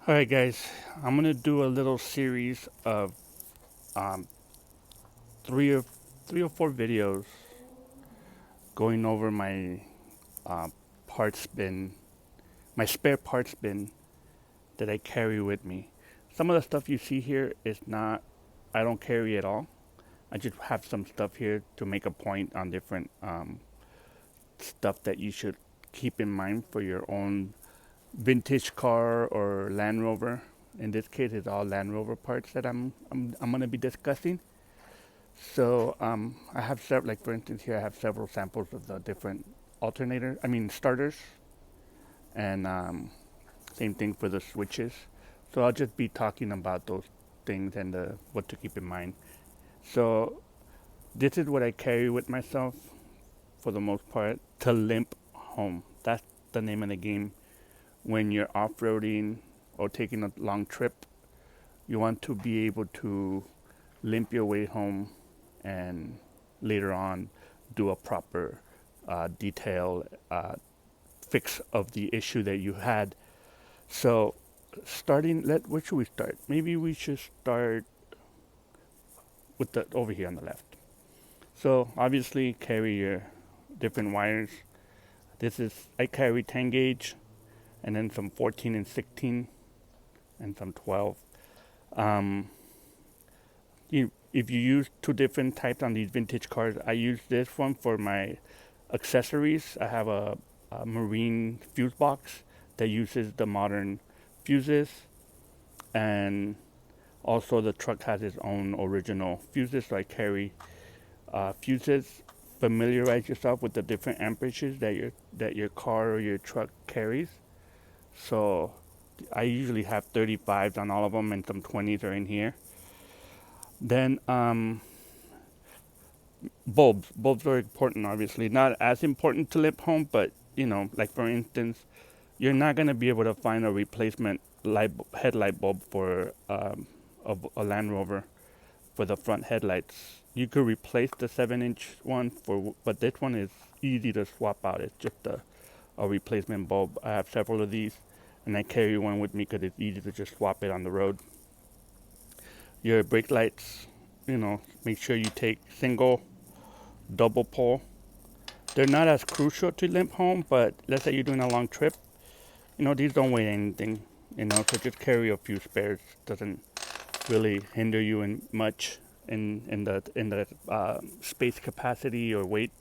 Alright guys, I'm gonna do a little series of um, three or three or four videos going over my uh, parts bin, my spare parts bin that I carry with me. Some of the stuff you see here is not, I don't carry at all. I just have some stuff here to make a point on different stuff that you should keep in mind for your own vintage car or Land Rover. In this case, it's all Land Rover parts that I'm gonna be discussing. So I have several, like for instance here I have several samples of the different starters, and same thing for the switches. So I'll just be talking about those things and what to keep in mind. So this is what I carry with myself for the most part to limp home. That's the name of the game. When you're off-roading or taking a long trip, you want to be able to limp your way home and later on do a proper detail fix of the issue that you had. So where should we start? Maybe we should start with the over here on the left. So obviously carry your different wires. I carry 10 gauge and then some 14 and 16 and some 12. Um, if you use two different types on these vintage cars, I use this one for my accessories. I have a marine fuse box that uses the modern fuses, and also the truck has its own original fuses, so I carry fuses. Familiarize yourself with the different amperages that your car or your truck carries. So I usually have 35s on all of them, and some 20s are in here. Then bulbs are important, obviously not as important to limp home, but like for instance, you're not going to be able to find a replacement headlight bulb for a Land Rover for the front headlights. You could replace the 7-inch one but this one is easy to swap out. It's just a replacement bulb. I have several of these, and I carry one with me because it's easy to just swap it on the road. Your brake lights, make sure you take single, double pole. They're not as crucial to limp home, but let's say you're doing a long trip, these don't weigh anything, so just carry a few spares. Doesn't really hinder you in much in the space capacity or weight.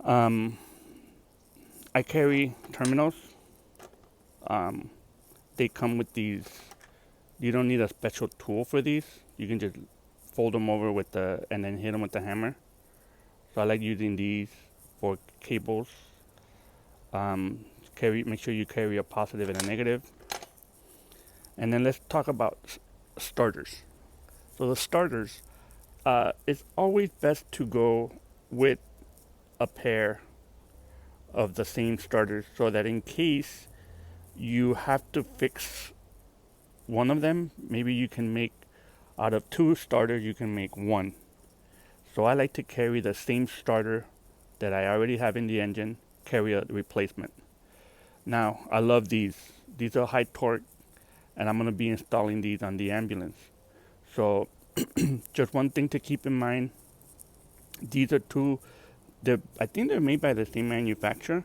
Um, I carry terminals. Um, they come with these. You don't need a special tool for these. You can just fold them over and then hit them with the hammer. So I like using these for cables. Make sure you carry a positive and a negative. And then let's talk about starters. So the starters, it's always best to go with a pair of the same starters, so that in case you have to fix one of them, maybe you can make out of two starters, you can make one. So I like to carry the same starter that I already have in the engine, carry a replacement. Now, I love these. These are high torque, and I'm going to be installing these on the ambulance. So, just one thing to keep in mind, these are I think they're made by the same manufacturer,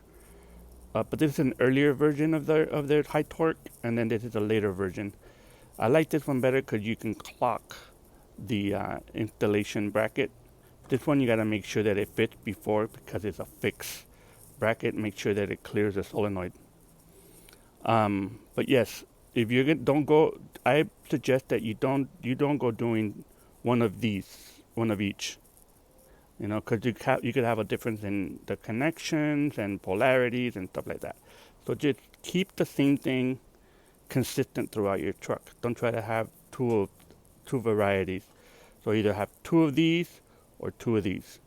but this is an earlier version of their high torque, and then this is a later version. I like this one better because you can clock the installation bracket. This one you got to make sure that it fits before, because it's a fixed bracket. Make sure that it clears the solenoid. But yes, if you don't go, I suggest that you don't go doing one of each. Because you could have a difference in the connections and polarities and stuff like that. So just keep the same thing consistent throughout your truck. Don't try to have two varieties. So either have two of these or two of these.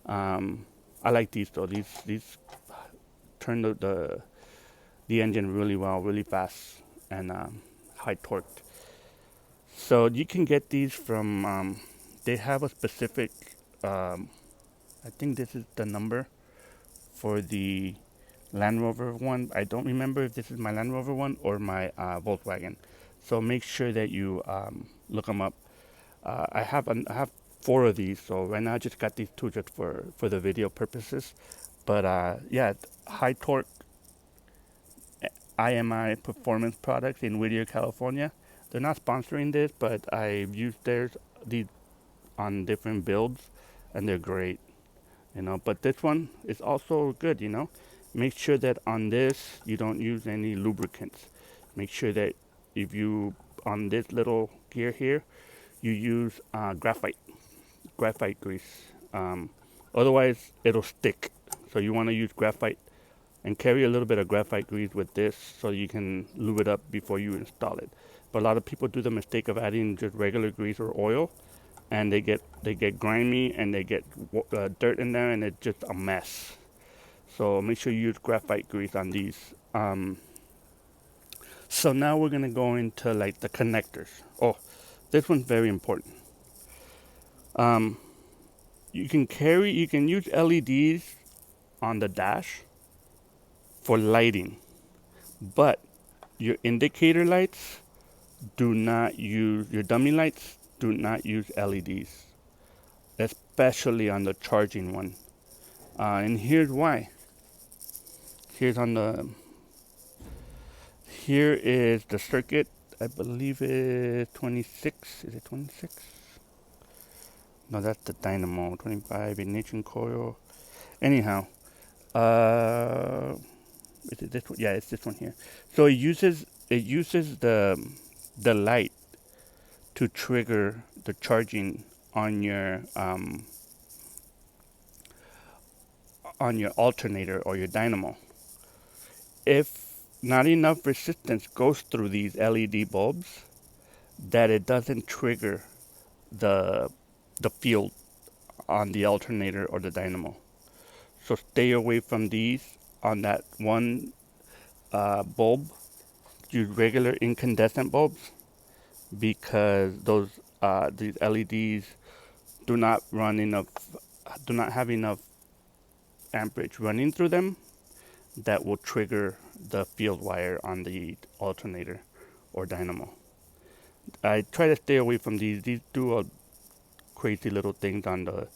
I like these though. These turn the engine really well, really fast, and high torque. So you can get these from. They have a specific. I think this is the number for the Land Rover one. I don't remember if this is my Land Rover one or my Volkswagen. So make sure that you look them up. I have four of these, so right now I just got these two just for the video purposes. But yeah, high torque IMI performance products in Whittier, California. They're not sponsoring this, but I've used these on different builds, and they're great. But this one is also good. Make sure that on this you don't use any lubricants. Make sure that if you on this little gear here, you use graphite grease. Otherwise, it'll stick. So you want to use graphite and carry a little bit of graphite grease with this so you can lube it up before you install it. But a lot of people do the mistake of adding just regular grease or oil, and they get grimy and they get dirt in there, and it's just a mess. So make sure you use graphite grease on these. So now we're gonna go into like the connectors. Oh, this one's very important. Um, you can use LEDs on the dash for lighting, but your indicator lights do not use your dummy lights. Do not use LEDs, especially on the charging one. And here's why. Here's on the Here is the circuit. I believe it's 26. Is it 26? No, that's the dynamo. 25 ignition coil. Anyhow, uh, is it this one? Yeah, it's this one here. So it uses the light to trigger the charging on your alternator or your dynamo. If not enough resistance goes through these LED bulbs, that it doesn't trigger the the field on the alternator or the dynamo. So stay away from these on that one bulb. Use regular incandescent bulbs because these LEDs do not run enough, do not have enough amperage running through them that will trigger the field wire on the alternator or dynamo. I try to stay away from these. These do crazy little things on the.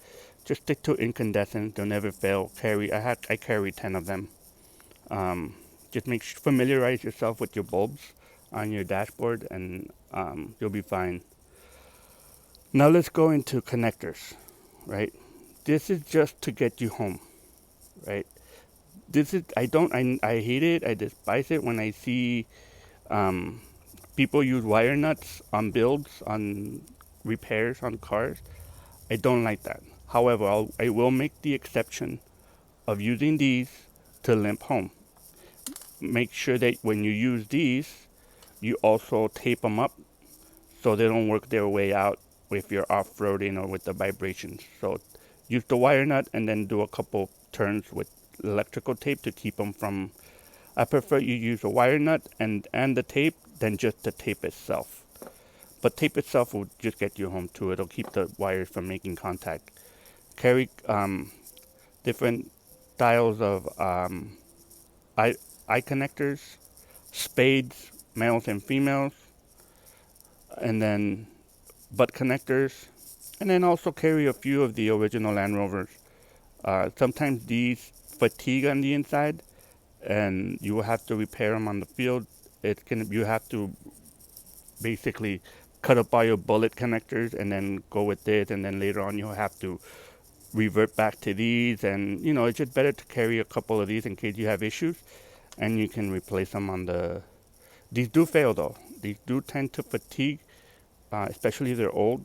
Just stick to incandescent. They'll never fail. I carry 10 of them. Um, just familiarize yourself with your bulbs on your dashboard, and you'll be fine. Now let's go into connectors, right? This is just to get you home, right? This is I hate it. I despise it when I see um, people use wire nuts on builds, on repairs on cars. I don't like that. However, I will make the exception of using these to limp home. Make sure that when you use these, you also tape them up so they don't work their way out if you're off-roading or with the vibrations. So use the wire nut and then do a couple turns with electrical tape to keep them from. I prefer you use a wire nut and the tape than just the tape itself. But tape itself will just get you home too. It'll keep the wires from making contact. Carry different styles of eye, eye connectors, spades, males and females, and then butt connectors, and then also carry a few of the original Land Rovers. Sometimes these fatigue on the inside, and you will have to repair them on the field. You have to basically cut up all your bullet connectors and then go with it, and then later on you'll have to revert back to these, and it's just better to carry a couple of these in case you have issues, and you can replace them on the. These do fail though. These do tend to fatigue, especially if they're old.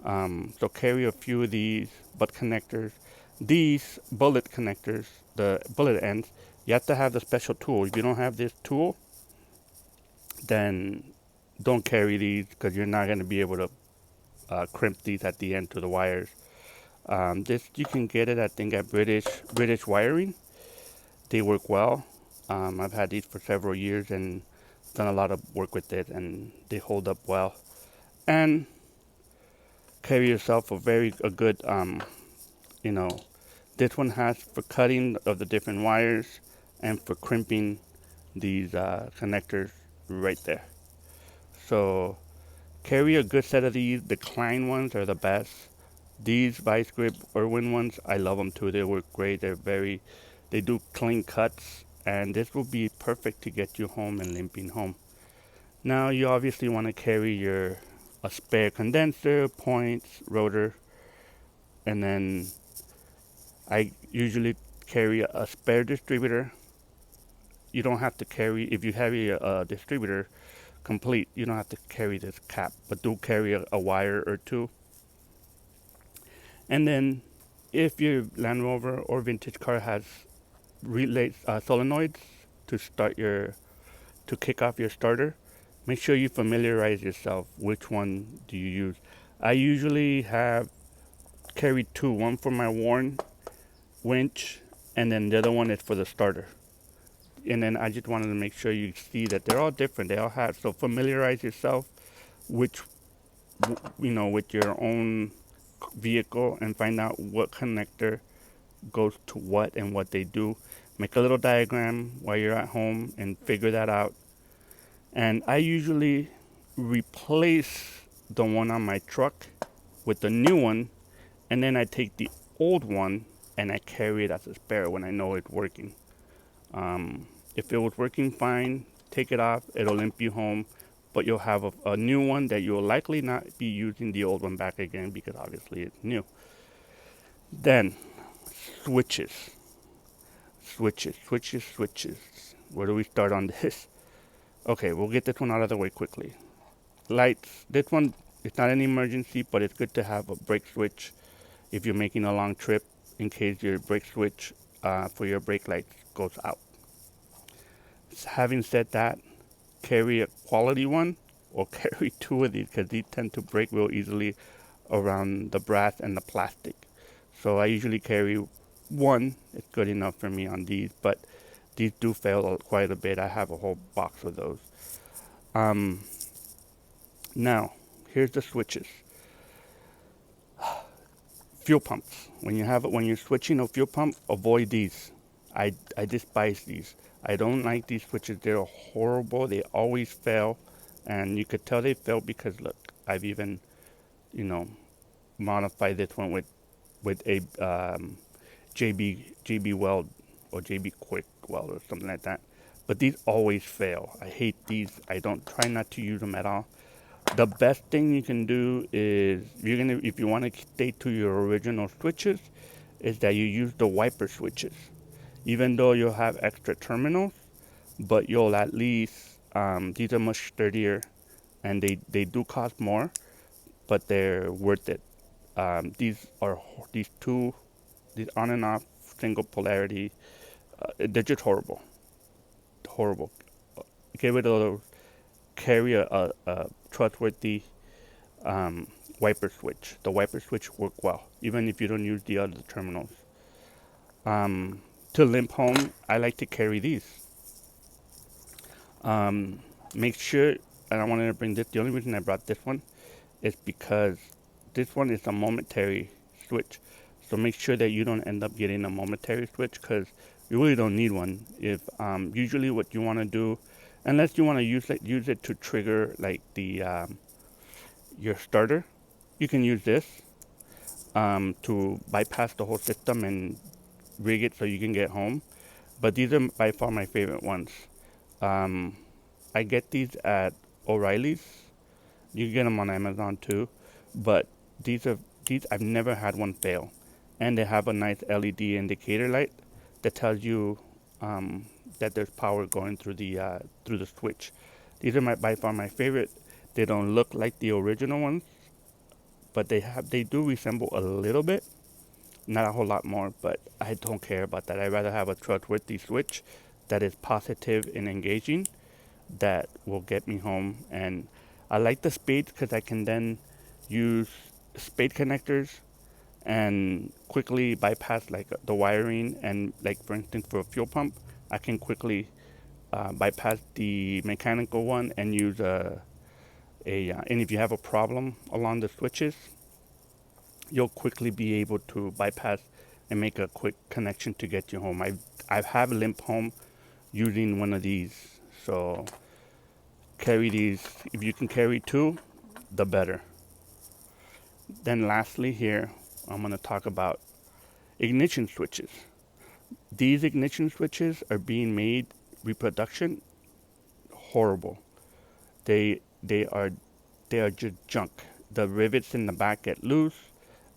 So carry a few of these butt connectors. These bullet connectors, the bullet ends, you have to have the special tool. If you don't have this tool, then don't carry these because you're not going to be able to crimp these at the end to the wires. This you can get it, I think, at British Wiring. They work well. I've had these for several years and done a lot of work with it, and they hold up well. And carry yourself a good. This one has for cutting of the different wires, and for crimping these connectors right there. So carry a good set of these. The Klein ones are the best. These Vice Grip Irwin ones, I love them too. They work great. They do clean cuts, and this will be perfect to get you home and limping home. Now you obviously want to carry a spare condenser, points, rotor, and then I usually carry a spare distributor. You don't have to carry, if you carry a distributor complete, you don't have to carry this cap, but do carry a wire or two. And then if your Land Rover or vintage car has relay solenoids to to kick off your starter, make sure you familiarize yourself which one do you use. I usually have carried two, one for my worn winch, and then the other one is for the starter. And then I just wanted to make sure you see that they're all different. They all have, so familiarize yourself which, with your own vehicle and find out what connector goes to what and what they do. Make a little diagram while you're at home and figure that out. And I usually replace the one on my truck with the new one, and then I take the old one and I carry it as a spare when I know it's working. If it was working fine, take it off, it'll limp you home, but you'll have a new one that you'll likely not be using the old one back again because obviously it's new. Then, switches. Switches. Where do we start on this? Okay, we'll get this one out of the way quickly. Lights. This one is not an emergency, but it's good to have a brake switch if you're making a long trip in case your brake switch for your brake lights goes out. Having said that, carry a quality one or carry two of these because these tend to break real easily around the brass and the plastic. So I usually carry one. It's good enough for me on these, but these do fail quite a bit. I have a whole box of those. Now, here's the switches. Fuel pumps. When you're switching a fuel pump, avoid these. I despise these. I don't like these switches. They're horrible. They always fail, and you could tell they fail because look, I've even, modified this one with a JB Weld or JB Quick Weld or something like that. But these always fail. I hate these. I don't try not to use them at all. The best thing you can do is if you want to stay to your original switches, is that you use the wiper switches. Even though you'll have extra terminals, but you'll at least these are much sturdier, and they do cost more, but they're worth it. These on and off single polarity, they're just horrible. Get rid of those. Carry a trustworthy wiper switch. The wiper switch work well, even if you don't use the other terminals. To limp home, I like to carry these. Make sure, and I wanted to bring this, the only reason I brought this one is because this one is a momentary switch. So make sure that you don't end up getting a momentary switch because you really don't need one. If usually what you want to do, unless you want to use it to trigger like your starter, you can use this to bypass the whole system and rig it so you can get home. But these are by far my favorite ones. I get these at O'Reilly's. You can get them on Amazon too. But these I've never had one fail, and they have a nice LED indicator light that tells you that there's power going through the switch. These are by far my favorite. They don't look like the original ones, but they do resemble a little bit. Not a whole lot more, but I don't care about that. I'd rather have a trustworthy switch that is positive and engaging that will get me home. And I like the spades because I can then use spade connectors and quickly bypass like the wiring. And like for instance for a fuel pump, I can quickly bypass the mechanical one and use and if you have a problem along the switches, you'll quickly be able to bypass and make a quick connection to get you home. I have limp home using one of these. So carry these. If you can carry two, the better. Then lastly here, I'm going to talk about ignition switches. These ignition switches are being made reproduction horrible. They are just junk. The rivets in the back get loose,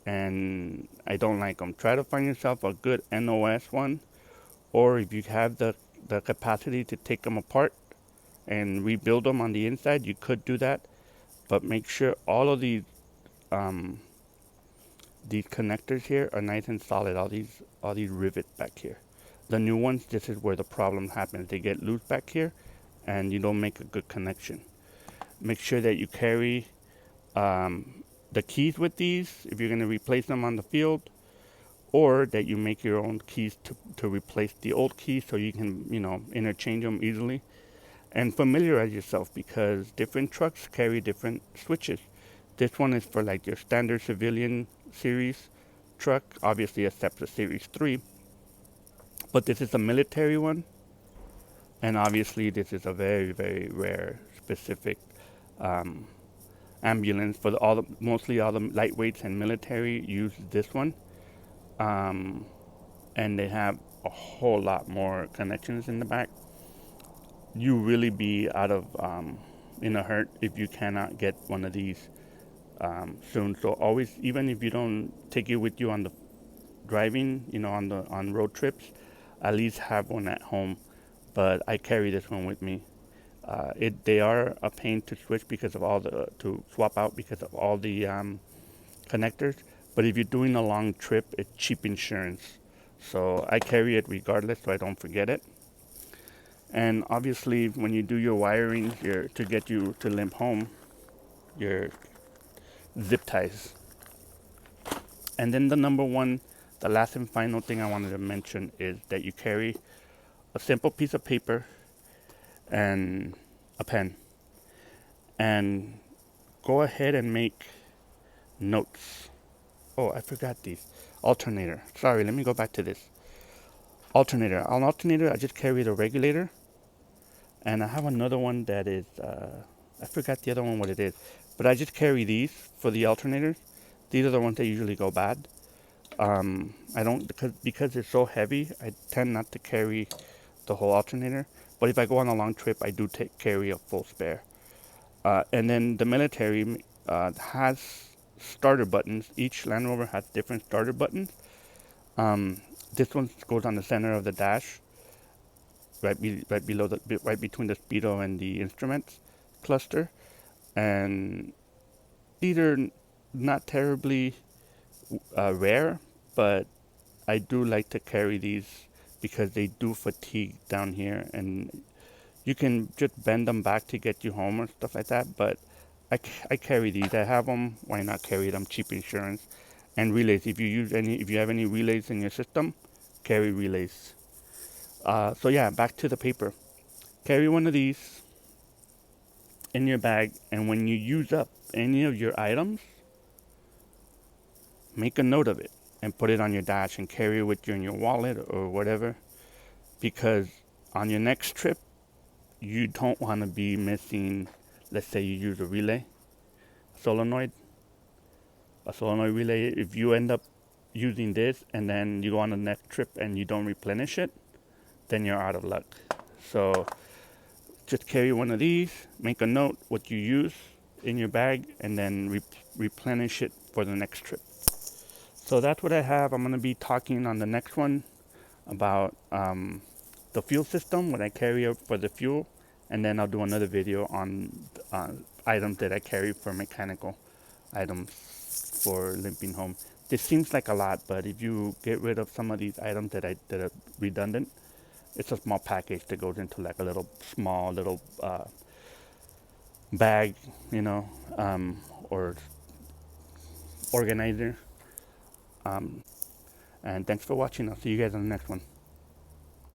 and I don't like them. Try to find yourself a good NOS one, or if you have the capacity to take them apart and rebuild them on the inside, you could do that. But make sure all of these connectors here are nice and solid. All these rivets back here. The new ones, this is where the problem happens. They get loose back here, and you don't make a good connection. Make sure that you carry the keys with these if you're going to replace them on the field, or that you make your own keys to replace the old keys so you can, interchange them easily. And familiarize yourself, because different trucks carry different switches. This one is for like your standard civilian series truck, obviously except the Series 3. But this is a military one, and obviously this is a very, very rare specific ambulance. For mostly all the lightweights and military use this one, and they have a whole lot more connections in the back. You really be out of in a hurt if you cannot get one of these soon. So always, even if you don't take it with you on the driving, on road trips, at least have one at home. But I carry this one with me. They are a pain to switch because of to swap out because of all the connectors. But if you're doing a long trip, it's cheap insurance. So I carry it regardless, so I don't forget it. And obviously, when you do your wiring here to get you to limp home, your zip ties. And then the last and final thing I wanted to mention is that you carry a simple piece of paper and a pen. And go ahead and make notes. Oh, I forgot these. Alternator. Sorry, let me go back to this. Alternator. On alternator, I just carry the regulator. And I have another one that is, I forgot the other one what it is. But I just carry these for the alternators. These are the ones that usually go bad. I don't, because it's so heavy, I tend not to carry the whole alternator. But if I go on a long trip, I do carry a full spare. And then the military has starter buttons. Each Land Rover has different starter buttons. This one goes on the center of the dash, right between the speedo and the instruments cluster. And these are not terribly rare, but I do like to carry these because they do fatigue down here, and you can just bend them back to get you home or stuff like that. But I carry these. I have them. Why not carry them? Cheap insurance. And relays. If you have any relays in your system, carry relays. So yeah, back to the paper. Carry one of these in your bag, and when you use up any of your items, make a note of it and put it on your dash and carry it with you in your wallet or whatever, because on your next trip, you don't want to be missing. Let's say you use a relay, a solenoid relay. If you end up using this and then you go on the next trip and you don't replenish it, then you're out of luck. So just carry one of these, make a note what you use in your bag, and then replenish it for the next trip. So that's what I have. I'm going to be talking on the next one about the fuel system, what I carry for the fuel, and then I'll do another video on items that I carry for mechanical items for limping home. This seems like a lot, but if you get rid of some of these items that are redundant, it's a small package that goes into like a small little bag, or organizer. And thanks for watching. I'll see you guys on the next one.